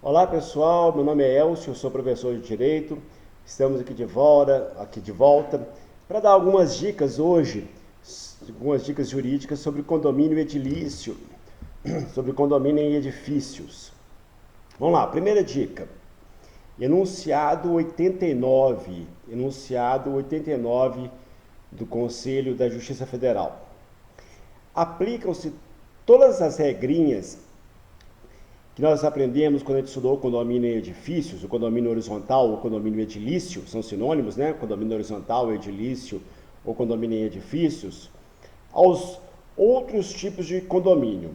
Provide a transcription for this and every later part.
Olá pessoal, meu nome é Elcio, eu sou professor de Direito. Estamos aqui de volta para dar algumas dicas hoje, algumas dicas jurídicas sobre condomínio edilício, sobre condomínio em edifícios. Vamos lá, primeira dica. Enunciado 89 do Conselho da Justiça Federal. Aplicam-se todas as regrinhas que nós aprendemos quando a gente estudou o condomínio em edifícios, o condomínio horizontal ou o condomínio edilício, são sinônimos, né? Condomínio horizontal, edilício ou condomínio em edifícios, aos outros tipos de condomínio.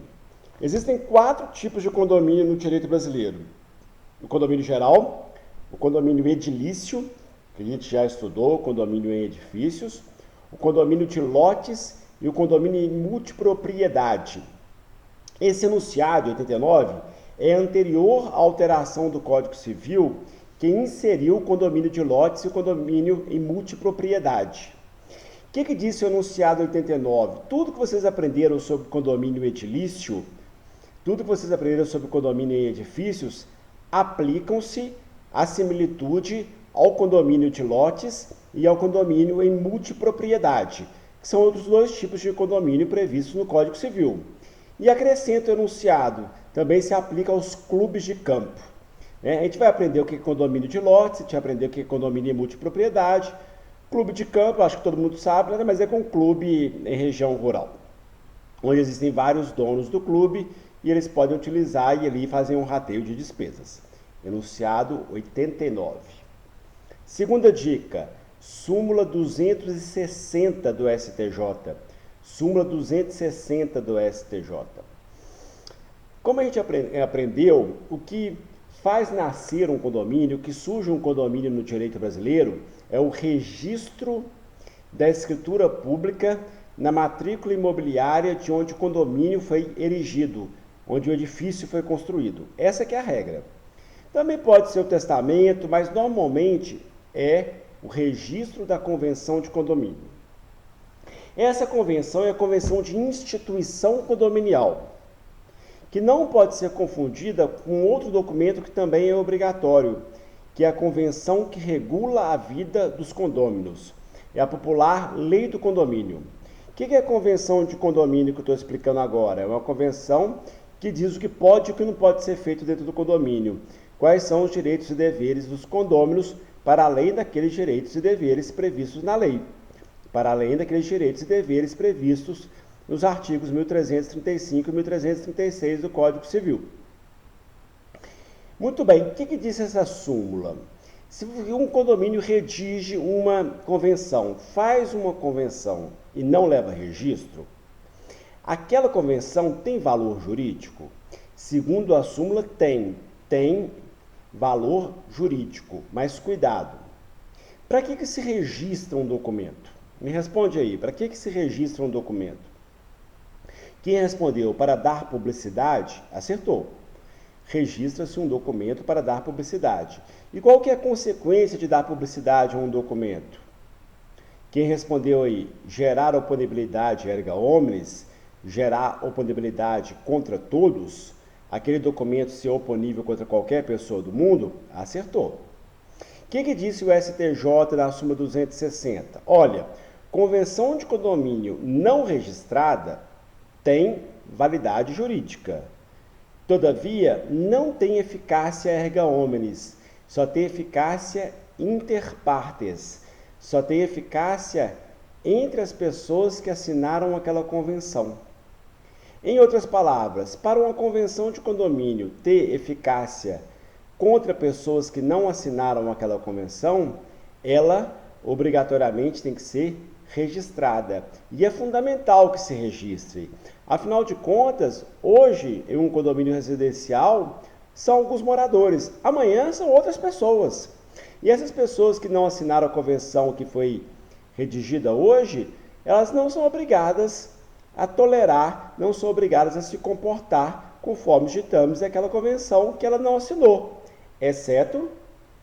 Existem 4 tipos de condomínio no direito brasileiro: o condomínio geral, o condomínio edilício, que a gente já estudou, o condomínio em edifícios, o condomínio de lotes e o condomínio em multipropriedade. Esse enunciado 89 é anterior à alteração do Código Civil, que inseriu o condomínio de lotes e o condomínio em multipropriedade. O que disse o enunciado 89? Tudo que vocês aprenderam sobre condomínio edilício, tudo que vocês aprenderam sobre condomínio em edifícios, aplicam-se à similitude ao condomínio de lotes e ao condomínio em multipropriedade, que são outros 2 tipos de condomínio previstos no Código Civil. E acrescento o enunciado, também se aplica aos clubes de campo. A gente vai aprender o que é condomínio de lotes, a gente vai aprender o que é condomínio em multipropriedade. Clube de campo, acho que todo mundo sabe, né? Mas é com clube em região rural, onde existem vários donos do clube e eles podem utilizar e ali fazer um rateio de despesas. Enunciado 89. Segunda dica, súmula 260 do STJ. Súmula 260 do STJ. Como a gente aprendeu, o que faz nascer um condomínio, o que surge um condomínio no direito brasileiro, é o registro da escritura pública na matrícula imobiliária de onde o condomínio foi erigido, onde o edifício foi construído. Essa que é a regra. Também pode ser o testamento, mas normalmente é o registro da convenção de condomínio. Essa convenção é a convenção de instituição condominial, que não pode ser confundida com outro documento que também é obrigatório, que é a convenção que regula a vida dos condôminos. É a popular Lei do Condomínio. O que é a convenção de condomínio que eu estou explicando agora? É uma convenção que diz o que pode e o que não pode ser feito dentro do condomínio. Quais são os direitos e deveres dos condôminos para além daqueles direitos e deveres previstos na lei. Para além daqueles direitos e deveres previstos nos artigos 1335 e 1336 do Código Civil. Muito bem, o que diz essa súmula? Se um condomínio redige uma convenção, faz uma convenção e não leva registro, aquela convenção tem valor jurídico? Segundo a súmula, tem valor jurídico, mas cuidado. Para que se registra um documento? Me responde aí, para que se registra um documento? Quem respondeu para dar publicidade, acertou. Registra-se um documento para dar publicidade. E qual que é a consequência de dar publicidade a um documento? Quem respondeu aí, gerar oponibilidade erga omnes, gerar oponibilidade contra todos, aquele documento ser oponível contra qualquer pessoa do mundo, acertou. O que disse o STJ na súmula 260? Olha, convenção de condomínio não registrada tem validade jurídica. Todavia, não tem eficácia erga omnes, só tem eficácia inter partes, só tem eficácia entre as pessoas que assinaram aquela convenção. Em outras palavras, para uma convenção de condomínio ter eficácia contra pessoas que não assinaram aquela convenção, ela obrigatoriamente tem que ser registrada. E é fundamental que se registre. Afinal de contas, hoje, em um condomínio residencial, são alguns moradores. Amanhã são outras pessoas. E essas pessoas que não assinaram a convenção que foi redigida hoje, elas não são obrigadas a tolerar, não são obrigadas a se comportar conforme os ditames daquela convenção que ela não assinou. Exceto,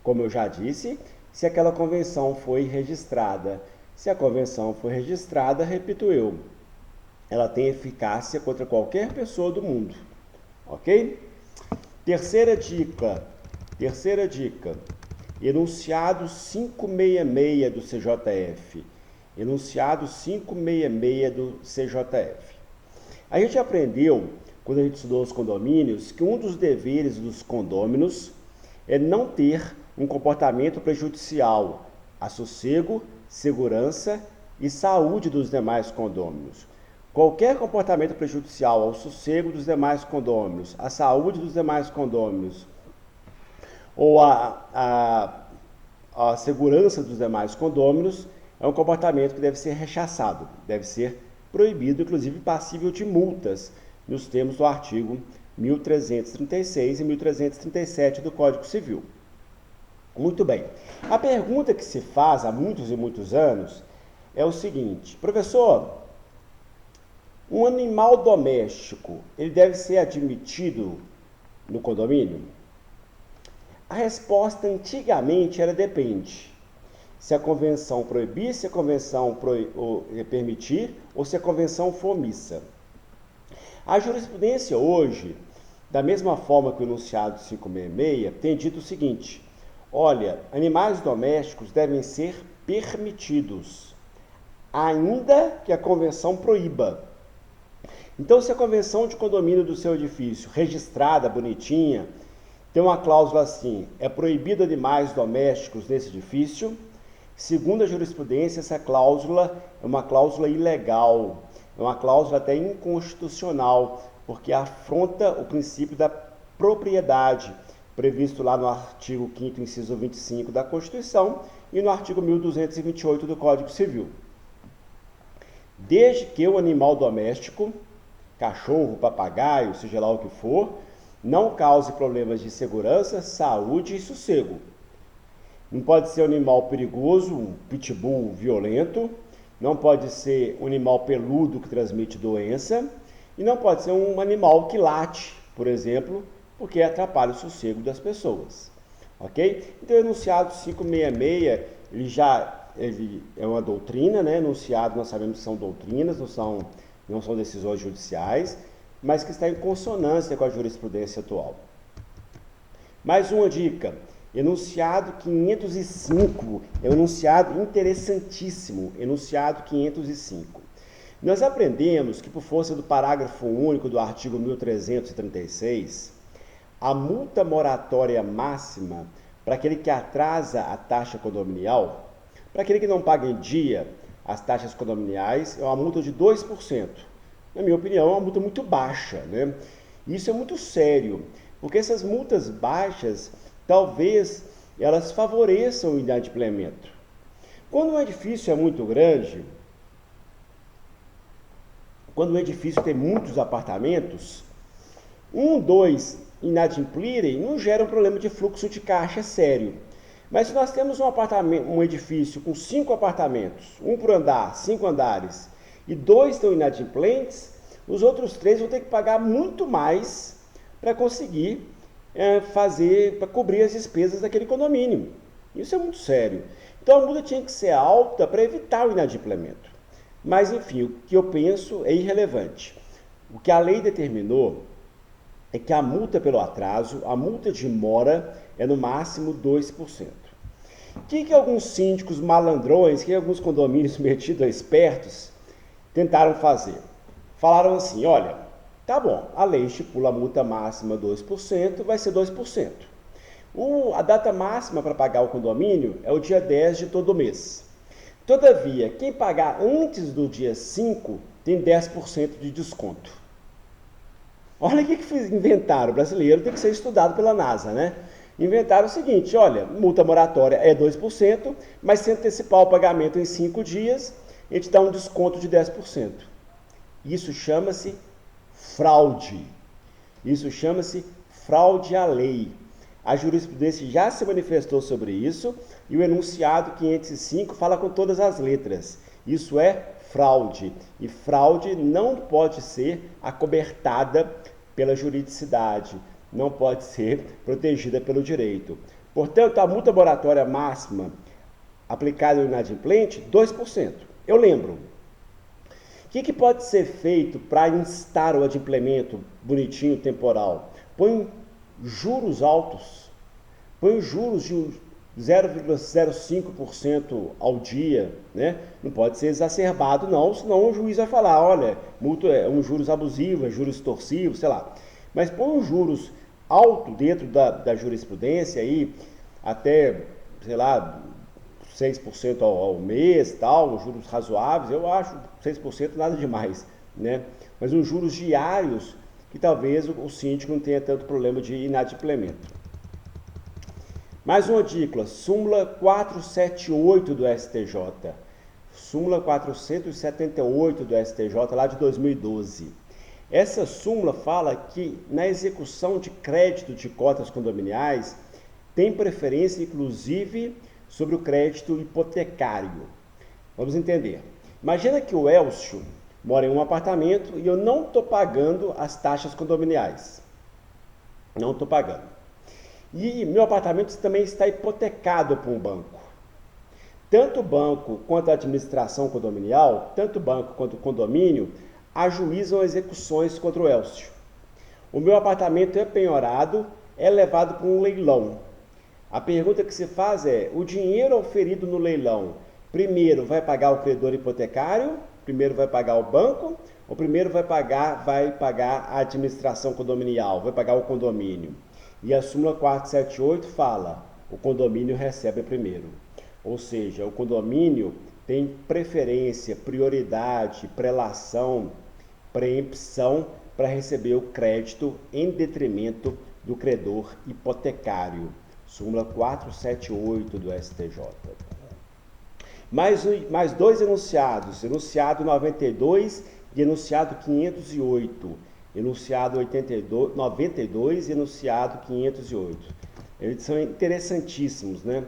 como eu já disse, se aquela convenção foi registrada. Se a convenção foi registrada, repito eu, ela tem eficácia contra qualquer pessoa do mundo. Ok? Terceira dica, enunciado 566 do CJF. Enunciado 566 do CJF. A gente aprendeu, quando a gente estudou os condôminos, que um dos deveres dos condôminos é não ter um comportamento prejudicial a sossego, segurança e saúde dos demais condôminos. Qualquer comportamento prejudicial ao sossego dos demais condôminos, à saúde dos demais condôminos ou à segurança dos demais condôminos é um comportamento que deve ser rechaçado, deve ser proibido, inclusive passível de multas, nos termos do artigo 1336 e 1337 do Código Civil. Muito bem. A pergunta que se faz há muitos e muitos anos é o seguinte: professor, um animal doméstico, ele deve ser admitido no condomínio? A resposta antigamente era depende. Se a convenção proibir, se a convenção permitir ou se a convenção for omissa. A jurisprudência hoje, da mesma forma que o enunciado 566, tem dito o seguinte: olha, animais domésticos devem ser permitidos, ainda que a convenção proíba. Então, se a convenção de condomínio do seu edifício, registrada, bonitinha, tem uma cláusula assim: é proibido animais domésticos nesse edifício, segundo a jurisprudência, essa cláusula é uma cláusula ilegal, é uma cláusula até inconstitucional, porque afronta o princípio da propriedade, previsto lá no artigo 5º, inciso 25 da Constituição e no artigo 1228 do Código Civil. Desde que o animal doméstico, cachorro, papagaio, seja lá o que for, não cause problemas de segurança, saúde e sossego. Não pode ser um animal perigoso, um pitbull violento, não pode ser um animal peludo que transmite doença, e não pode ser um animal que late, por exemplo, porque atrapalha o sossego das pessoas. Ok? Então, o enunciado 566, ele é uma doutrina, né? Enunciado, nós sabemos que são doutrinas, não são decisões judiciais, mas que está em consonância com a jurisprudência atual. Mais uma dica: enunciado 505, é um enunciado interessantíssimo, enunciado 505. Nós aprendemos que, por força do parágrafo único do artigo 1336, a multa moratória máxima para aquele que atrasa a taxa condominial, para aquele que não paga em dia as taxas condominiais, é uma multa de 2%. Na minha opinião, é uma multa muito baixa, né? Isso é muito sério, porque essas multas baixas, talvez elas favoreçam o inadimplemento. Quando um edifício é muito grande, quando um edifício tem muitos apartamentos, 2 inadimplirem não gera um problema de fluxo de caixa sério. Mas se nós temos um edifício com 5 apartamentos, 1 por andar, 5 andares, e 2 estão inadimplentes, os outros 3 vão ter que pagar muito mais para conseguir para cobrir as despesas daquele condomínio. Isso é muito sério. Então a multa tinha que ser alta para evitar o inadimplemento. Mas, enfim, o que eu penso é irrelevante. O que a lei determinou é que a multa pelo atraso, a multa de mora, é no máximo 2%. O que alguns síndicos malandrões, que alguns condomínios metidos a espertos, tentaram fazer? Falaram assim: olha, tá bom, a lei estipula a multa máxima 2%, vai ser 2%. A data máxima para pagar o condomínio é o dia 10 de todo mês. Todavia, quem pagar antes do dia 5 tem 10% de desconto. Olha o que inventaram. O brasileiro tem que ser estudado pela NASA, né? Inventaram o seguinte: olha, multa moratória é 2%, mas se antecipar o pagamento em 5 dias, a gente dá um desconto de 10%. Isso chama-se fraude. Isso chama-se fraude à lei. A jurisprudência já se manifestou sobre isso e o enunciado 505 fala com todas as letras. Isso é fraude. E fraude não pode ser acobertada pela juridicidade, não pode ser protegida pelo direito. Portanto, a multa moratória máxima aplicada ao inadimplente, 2%. Eu lembro. O que pode ser feito para instar o adimplemento bonitinho temporal? Põe juros altos, põe juros de 0,05% ao dia, né? Não pode ser exacerbado não, senão o juiz vai falar, olha, multa é um juros abusivo, é juros extorsivos, sei lá. Mas põe um juros alto dentro da jurisprudência aí, até, sei lá, 6% ao mês, tal, juros razoáveis, eu acho 6% nada demais, né? Mas os juros diários, que talvez o síndico não tenha tanto problema de inadimplemento. Mais uma dica, súmula 478 do STJ. Súmula 478 do STJ, lá de 2012. Essa súmula fala que na execução de crédito de cotas condominiais tem preferência, inclusive, sobre o crédito hipotecário. Vamos entender. Imagina que o Elcio mora em um apartamento e eu não estou pagando as taxas condominiais. Não estou pagando. E meu apartamento também está hipotecado por um banco. Tanto o banco quanto a administração condominial, tanto o banco quanto o condomínio, ajuizam execuções contra o Elcio. O meu apartamento é penhorado, é levado para um leilão. A pergunta que se faz é, o dinheiro oferido no leilão, primeiro vai pagar o credor hipotecário, primeiro vai pagar o banco, ou primeiro vai pagar a administração condominial, vai pagar o condomínio? E a súmula 478 fala, o condomínio recebe primeiro. Ou seja, o condomínio tem preferência, prioridade, prelação, preempção para receber o crédito em detrimento do credor hipotecário. Súmula 478 do STJ. Mais dois enunciados, enunciado 92 e enunciado 508. Enunciado 92 e enunciado 508. Eles são interessantíssimos, né?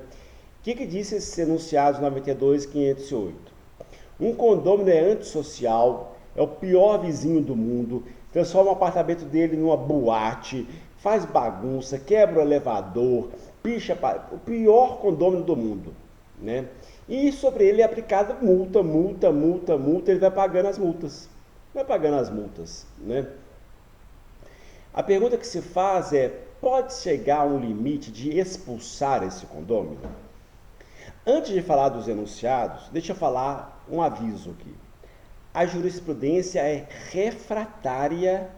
O que diz esses enunciados 92 e 508? Um condômino é antissocial, é o pior vizinho do mundo, transforma o apartamento dele numa boate, faz bagunça, quebra o elevador, picha, o pior condômino do mundo, né? E sobre ele é aplicada multa, ele vai pagando as multas. Né? A pergunta que se faz é, pode chegar a um limite de expulsar esse condômino? Antes de falar dos enunciados, deixa eu falar um aviso aqui. A jurisprudência é refratária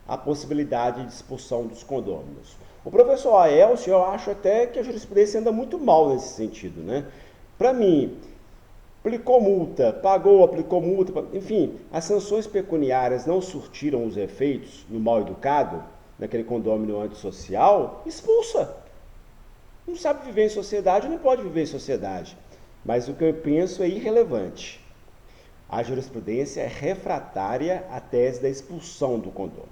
à possibilidade de expulsão dos condôminos. O professor Aelcio, eu acho até que a jurisprudência anda muito mal nesse sentido, né? Para mim, aplicou multa, pagou, aplicou multa, enfim, as sanções pecuniárias não surtiram os efeitos no mal educado, naquele condômino antissocial, expulsa. Não sabe viver em sociedade, não pode viver em sociedade. Mas o que eu penso é irrelevante. A jurisprudência é refratária à tese da expulsão do condômino.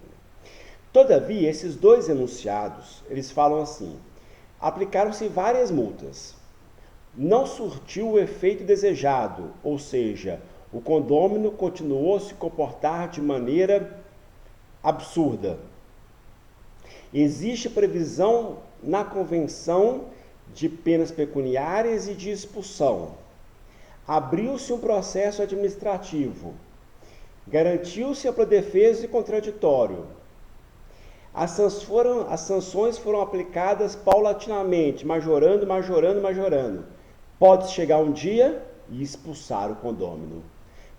Todavia, esses dois enunciados, eles falam assim, aplicaram-se várias multas. Não surtiu o efeito desejado, ou seja, o condômino continuou a se comportar de maneira absurda. Existe previsão na convenção de penas pecuniárias e de expulsão. Abriu-se um processo administrativo. Garantiu-se ampla defesa e contraditório. As sanções foram aplicadas paulatinamente, majorando. Pode chegar um dia e expulsar o condômino.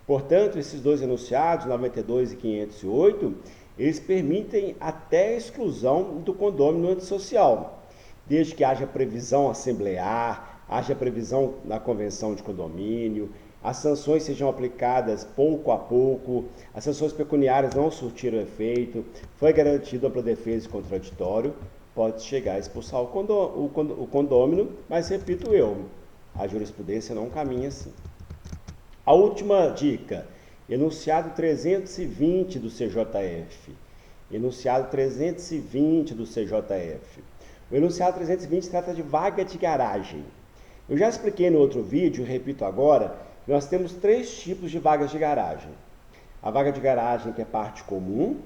Portanto, esses dois enunciados, 92 e 508, eles permitem até a exclusão do condômino antissocial, desde que haja previsão assemblear, haja previsão na convenção de condomínio, as sanções sejam aplicadas pouco a pouco, as sanções pecuniárias não surtiram efeito, foi garantido ampla defesa e contraditório, pode chegar a expulsar o condômino, mas repito a jurisprudência não caminha assim. A última dica, enunciado 320 do CJF. Enunciado 320 do CJF. O enunciado 320 trata de vaga de garagem. Eu já expliquei no outro vídeo, repito agora, que nós temos três tipos de vagas de garagem. A vaga de garagem que é parte comum,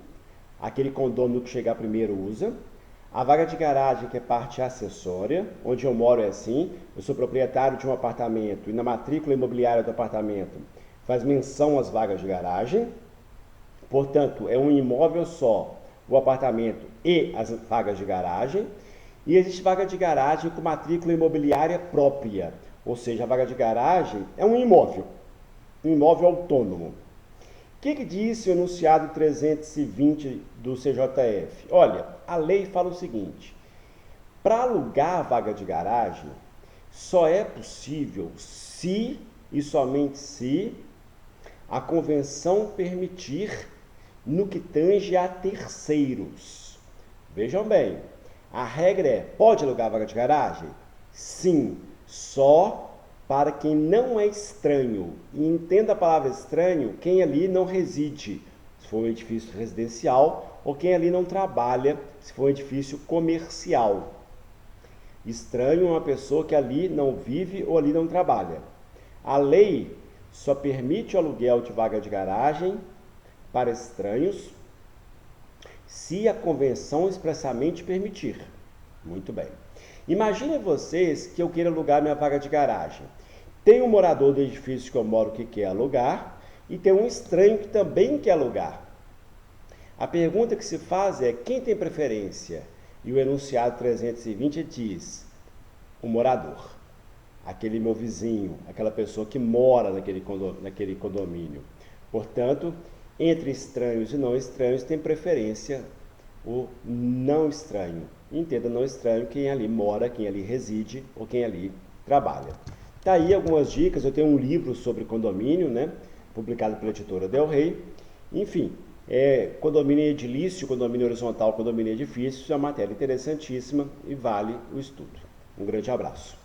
aquele condômino que chegar primeiro usa. A vaga de garagem que é parte acessória, onde eu moro é assim, eu sou proprietário de um apartamento e na matrícula imobiliária do apartamento faz menção às vagas de garagem. Portanto, é um imóvel só, o apartamento e as vagas de garagem. E existe vaga de garagem com matrícula imobiliária própria, ou seja, a vaga de garagem é um imóvel autônomo. O que diz o enunciado 320 do CJF? Olha, a lei fala o seguinte: para alugar a vaga de garagem, só é possível se e somente se a convenção permitir no que tange a terceiros. Vejam bem, a regra é: pode alugar a vaga de garagem? Sim, só para quem não é estranho. E entenda a palavra estranho, quem ali não reside, se for um edifício residencial, ou quem ali não trabalha, se for um edifício comercial. Estranho é uma pessoa que ali não vive ou ali não trabalha. A lei só permite o aluguel de vaga de garagem para estranhos se a convenção expressamente permitir. Muito bem. Imaginem vocês que eu queira alugar minha vaga de garagem. Tem um morador do edifício que eu moro que quer alugar e tem um estranho que também quer alugar. A pergunta que se faz é: quem tem preferência? E o enunciado 320 diz: o morador, aquele meu vizinho, aquela pessoa que mora naquele condomínio. Portanto, entre estranhos e não estranhos tem preferência o não estranho. Entenda não estranho quem ali mora, quem ali reside ou quem ali trabalha. Tá aí algumas dicas. Eu tenho um livro sobre condomínio, né, publicado pela editora Del Rey. Enfim, condomínio edilício, condomínio horizontal, condomínio edifício, é uma matéria interessantíssima e vale o estudo. Um grande abraço.